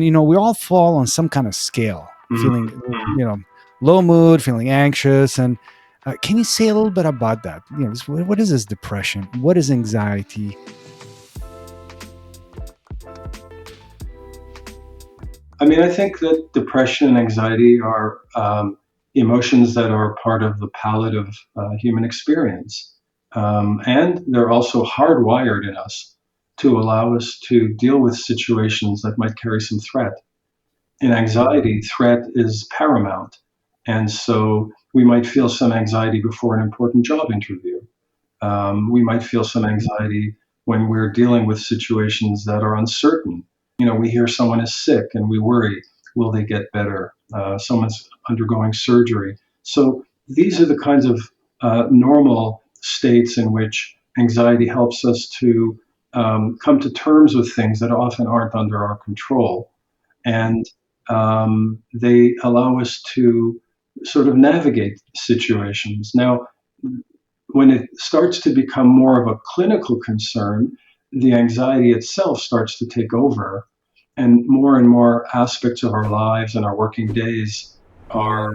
We all fall on some kind of scale, feeling, low mood, feeling anxious. And can you say a little bit about that? What is this depression? What is anxiety? I think that depression and anxiety are emotions that are part of the palette of human experience. And they're also hardwired in us to allow us to deal with situations that might carry some threat. In anxiety, threat is paramount. And so we might feel some anxiety before an important job interview. We might feel some anxiety when we're dealing with situations that are uncertain. We hear someone is sick and we worry, will they get better? Someone's undergoing surgery. So these are the kinds of normal states in which anxiety helps us to come to terms with things that often aren't under our control. And they allow us to sort of navigate situations. Now, when it starts to become more of a clinical concern, the anxiety itself starts to take over, and more aspects of our lives and our working days are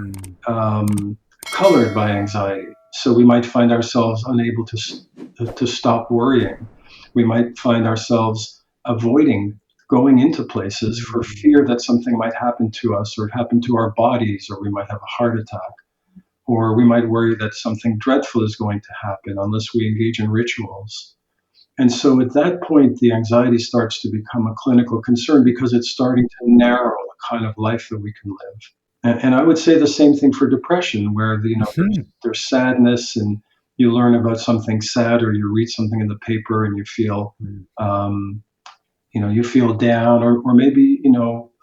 colored by anxiety. So we might find ourselves unable to stop worrying. We might find ourselves avoiding going into places for fear that something might happen to us or happen to our bodies, or we might have a heart attack, or we might worry that something dreadful is going to happen unless we engage in rituals. And so at that point, the anxiety starts to become a clinical concern because it's starting to narrow the kind of life that we can live. And I would say the same thing for depression, where there's sadness, and you learn about something sad, or you read something in the paper, and you feel, you feel down, or maybe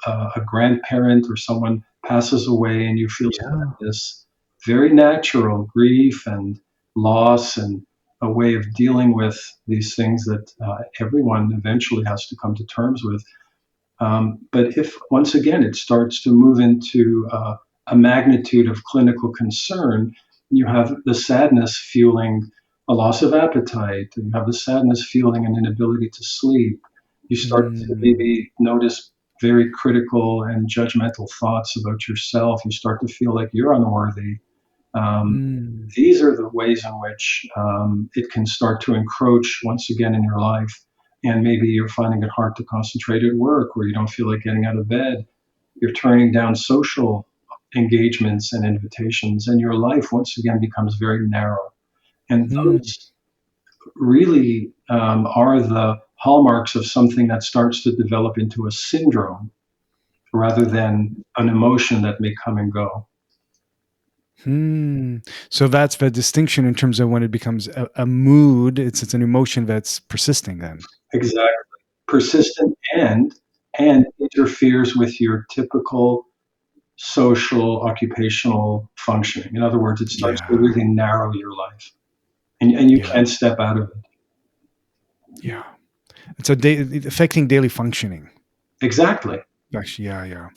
a grandparent or someone passes away, and you feel sadness. Very natural grief and loss, and a way of dealing with these things that everyone eventually has to come to terms with. But if, once again, it starts to move into a magnitude of clinical concern, you have the sadness fueling a loss of appetite, you have the sadness fueling an inability to sleep. You start to maybe notice very critical and judgmental thoughts about yourself. You start to feel like you're unworthy. These are the ways in which it can start to encroach once again in your life. And maybe you're finding it hard to concentrate at work, or you don't feel like getting out of bed. You're turning down social engagements and invitations, and your life once again becomes very narrow. And those really are the hallmarks of something that starts to develop into a syndrome rather than an emotion that may come and go. So that's the distinction in terms of when it becomes a mood. It's an emotion that's persisting then. Exactly. Persistent and interferes with your typical social, occupational functioning. In other words, it starts to really narrow your life, and you can't step out of it. Yeah. It's affecting daily functioning. Exactly. Actually, yeah.